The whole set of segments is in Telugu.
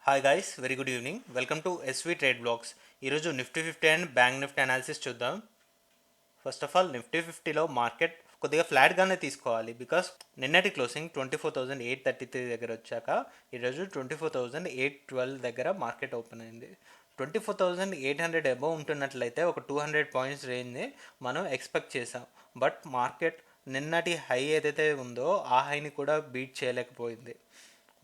Hi guys, very good evening. Welcome to SV trade blogs. ఈరోజు nifty 50 and bank nifty analysis చూద్దాం. ఫస్ట్ ఆఫ్ ఆల్ నిఫ్టీ 50లో మార్కెట్ కొద్దిగా ఫ్లాట్గానే తీసుకోవాలి. బికాస్ నిన్నటి క్లోజింగ్ 24,833 దగ్గర వచ్చాక ఈరోజు 24,812 దగ్గర మార్కెట్ ఓపెన్ అయింది. 24,800 అబవ్ ఉంటున్నట్లయితే ఒక 200 పాయింట్స్ రేంజ్ని మనం ఎక్స్పెక్ట్ చేసాం. బట్ మార్కెట్ నిన్నటి హై ఏదైతే ఉందో ఆ హైని కూడా బీట్ చేయలేకపోయింది.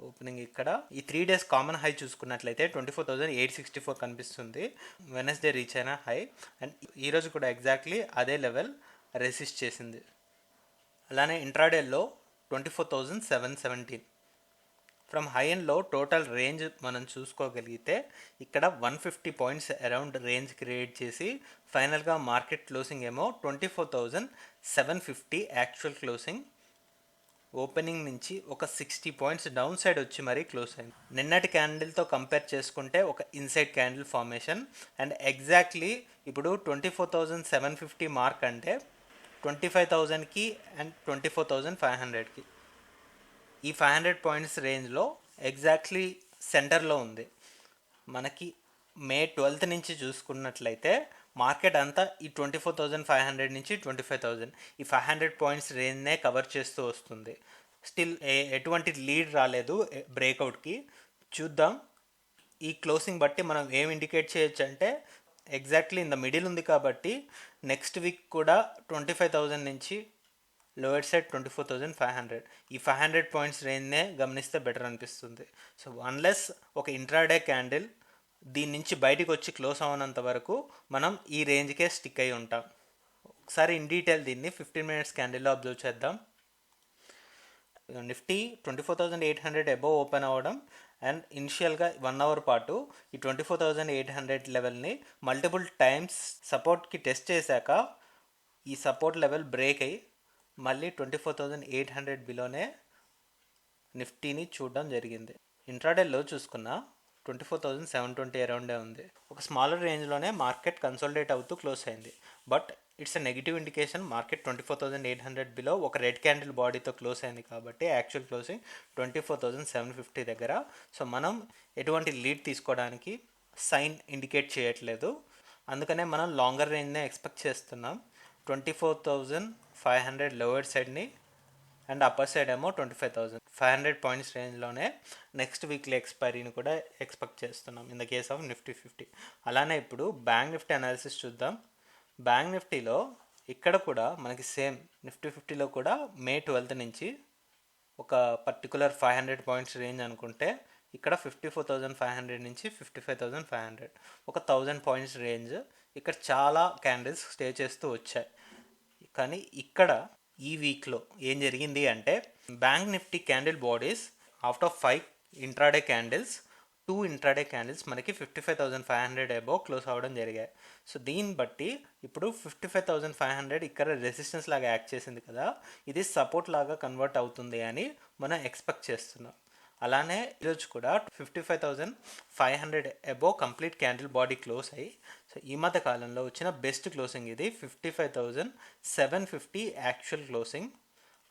ఓపెనింగ్ ఇక్కడ ఈ 3 days కామన్ హై చూసుకున్నట్లయితే 24,864 కనిపిస్తుంది. వెనస్డే రీచ్ అయిన హై అండ్ ఈరోజు కూడా ఎగ్జాక్ట్లీ అదే లెవెల్ రెసిస్ట్ చేసింది. అలానే ఇంట్రాడేలో 24,717 ఫ్రమ్ హై అండ్ లో టోటల్ రేంజ్ మనం చూసుకోగలిగితే ఇక్కడ 150 పాయింట్స్ అరౌండ్ రేంజ్ క్రియేట్ చేసి ఫైనల్గా మార్కెట్ క్లోజింగ్ ఏమో 24,750 యాక్చువల్ క్లోజింగ్. ఓపెనింగ్ నుంచి ఒక 60 పాయింట్స్ డౌన్ సైడ్ వచ్చి మరీ క్లోజ్ అయింది. నిన్నటి క్యాండిల్తో కంపేర్ చేసుకుంటే ఒక inside candle formation and exactly ఇప్పుడు 24,750 మార్క్ అంటే 25,000కి అండ్ 24,500కి ఈ 500 పాయింట్స్ రేంజ్లో ఎగ్జాక్ట్లీ సెంటర్లో ఉంది. మనకి మే 12th నుంచి చూసుకున్నట్లయితే మార్కెట్ అంతా ఈ 24,500 నుంచి 25,000 ఈ 500 పాయింట్స్ రేంజ్నే కవర్ చేస్తూ వస్తుంది. స్టిల్ ఎటువంటి లీడ్ రాలేదు బ్రేక్అవుట్కి. చూద్దాం ఈ క్లోజింగ్ బట్టి మనం ఏం ఇండికేట్ చేయొచ్చు అంటే ఎగ్జాక్ట్లీ ఇన్ ద మిడిల్ ఉంది కాబట్టి నెక్స్ట్ వీక్ కూడా 25,000 నుంచి లోయర్ సైడ్ 24,500 ఈ 500 పాయింట్స్ రేంజ్నే గమనిస్తే బెటర్ అనిపిస్తుంది. సో అన్లెస్ ఒక ఇంట్రాడే క్యాండిల్ దీని నుంచి బయటికి వచ్చి క్లోజ్ అవ్వనంత వరకు మనం ఈ రేంజ్కే స్టిక్ అయి ఉంటాం. ఒకసారి ఇన్ డీటెయిల్ దీన్ని 15 minutes క్యాండిల్లో అబ్జర్వ్ చేద్దాం. నిఫ్టీ 24,800 అబోవ్ ఓపెన్ అవ్వడం అండ్ ఇనిషియల్గా 1 hour పాటు ఈ 24,800 లెవెల్ని మల్టిపుల్ టైమ్స్ సపోర్ట్కి టెస్ట్ చేశాక ఈ సపోర్ట్ లెవెల్ బ్రేక్ అయ్యి మళ్ళీ 24,800 బిలోనే నిఫ్టీని చూడడం జరిగింది. ఇంట్రాడేలో చూసుకున్న 24,720 అరౌండే ఉంది. ఒక స్మాలర్ రేంజ్లోనే మార్కెట్ కన్సాలిడేట్ అవుతూ క్లోజ్ అయింది. But it's a negative indication. Market 24,800 below ఒక రెడ్ క్యాండిల్ బాడీతో క్లోజ్ అయింది కాబట్టి యాక్చువల్ క్లోజింగ్ 24,750 దగ్గర. సో మనం ఎటువంటి లీడ్ తీసుకోవడానికి సైన్ ఇండికేట్ చేయట్లేదు. అందుకనే మనం లాంగర్ రేంజ్నే ఎక్స్పెక్ట్ చేస్తున్నాం. 24,500 లోవర్ సైడ్ని అండ్ అప్పర్ సైడ్ ఏమో 25,500 పాయింట్స్ రేంజ్లోనే నెక్స్ట్ వీక్లీ ఎక్స్పైరీని కూడా ఎక్స్పెక్ట్ చేస్తున్నాం in the case of Nifty 50. అలానే ఇప్పుడు బ్యాంక్ నిఫ్టీ అనాలిసిస్ చూద్దాం. బ్యాంక్ నిఫ్టీలో ఇక్కడ కూడా మనకి సేమ్ నిఫ్టీ 50లో కూడా మే 12th నుంచి ఒక పర్టికులర్ 500 పాయింట్స్ రేంజ్ అనుకుంటే ఇక్కడ 54,500 నుంచి 55,500 ఒక 1000 పాయింట్స్ రేంజ్. ఇక్కడ చాలా క్యాండిల్స్ స్టే చేస్తూ వచ్చాయి. కానీ ఇక్కడ ఈ వీక్లో ఏం జరిగింది అంటే bank Nifty candle bodies after 5 intraday candles 2 intraday candles మనకి 55,500 అబోవ్ క్లోజ్ అవ్వడం జరిగాయి. సో దీన్ని బట్టి ఇప్పుడు 55,500 ఇక్కడ రెసిస్టెన్స్ లాగా యాక్ట్ చేసింది కదా, ఇది సపోర్ట్ లాగా కన్వర్ట్ అవుతుంది అని మనం ఎక్స్పెక్ట్ చేస్తున్నాం. అలానే ఈరోజు కూడా 55,500 above complete candle body close అయ్యి సో ఈ మధ్య కాలంలో వచ్చిన బెస్ట్ క్లోజింగ్ ఇది 55,750 యాక్చువల్ క్లోజింగ్.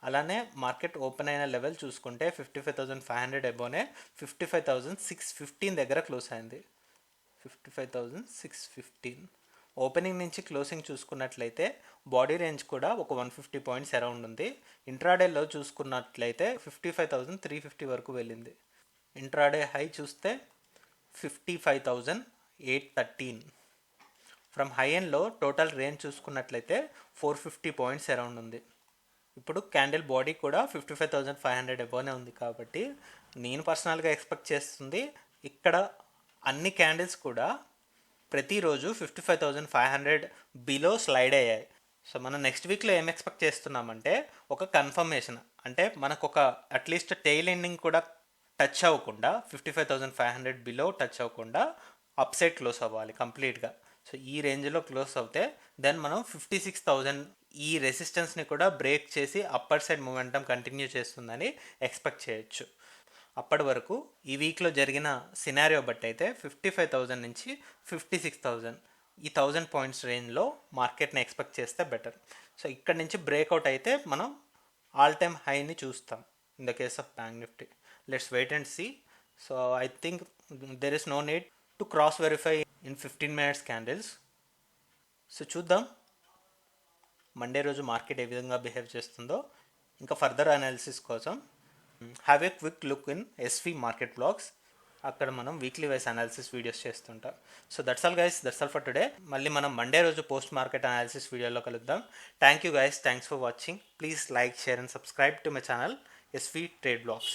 అలానే మార్కెట్ ఓపెన్ అయిన లెవెల్ చూసుకుంటే 55,500 అబోవ్నే 55,615 దగ్గర క్లోజ్ అయింది. 55,615 ఓపెనింగ్ నుంచి క్లోజింగ్ చూసుకున్నట్లయితే బాడీ రేంజ్ కూడా ఒక 150 పాయింట్స్ అరౌండ్ ఉంది. ఇంట్రాడేలో చూసుకున్నట్లయితే 55,350 వరకు వెళ్ళింది. ఇంట్రాడే హై చూస్తే 55,813. ఫ్రమ్ హై ఎండ్లో టోటల్ రేంజ్ చూసుకున్నట్లయితే 450 పాయింట్స్ అరౌండ్ ఉంది. ఇప్పుడు క్యాండిల్ బాడీ కూడా 55,500 అబోవ్నే ఉంది కాబట్టి నేను పర్సనల్గా ఎక్స్పెక్ట్ చేస్తుంది ఇక్కడ అన్ని క్యాండిల్స్ కూడా ప్రతిరోజు 55,500 బిలో స్లైడ్ అయ్యాయి. సో మనం నెక్స్ట్ వీక్లో ఏం ఎక్స్పెక్ట్ చేస్తున్నామంటే ఒక కన్ఫర్మేషన్, అంటే మనకు ఒక అట్లీస్ట్ టెయిల్ ఎండింగ్ కూడా టచ్ అవ్వకుండా 55,500 బిలో టచ్ అవ్వకుండా అప్ సైడ్ క్లోజ్ అవ్వాలి కంప్లీట్గా. సో ఈ రేంజ్లో క్లోజ్ అవుతే దెన్ మనం 56,000 ఈ రెసిస్టెన్స్ని కూడా బ్రేక్ చేసి అప్పర్ సైడ్ మూమెంటం కంటిన్యూ చేస్తుందని ఎక్స్పెక్ట్ చేయొచ్చు. అప్పటి వరకు ఈ వీక్లో జరిగిన సినారియో బట్టి అయితే 55,000 నుంచి 56,000 ఈ 1000 పాయింట్స్ రేంజ్లో మార్కెట్ని ఎక్స్పెక్ట్ చేస్తే బెటర్. సో ఇక్కడ నుంచి బ్రేక్అవుట్ అయితే మనం ఆల్ టైమ్ హైని చూస్తాం in the case of Bank Nifty. Let's wait and see. So I think there is no need to cross verify in 15 minutes candles. So చూద్దాం మండే రోజు మార్కెట్ ఏ విధంగా బిహేవ్ చేస్తుందో. ఇంకా ఫర్దర్ అనాలిసిస్ కోసం have a quick look in SV market blogs. అక్కడ మనం వీక్లీ వైస్ అనాలిసిస్ వీడియోస్ చేస్తుంటాం. So that's all guys, that's all for today. మళ్ళీ మనం మండే రోజు పోస్ట్ మార్కెట్ అనాలిసిస్ వీడియోలో కలుద్దాం. Thank you guys, thanks for watching. Please like, share and subscribe to my channel SV trade blogs.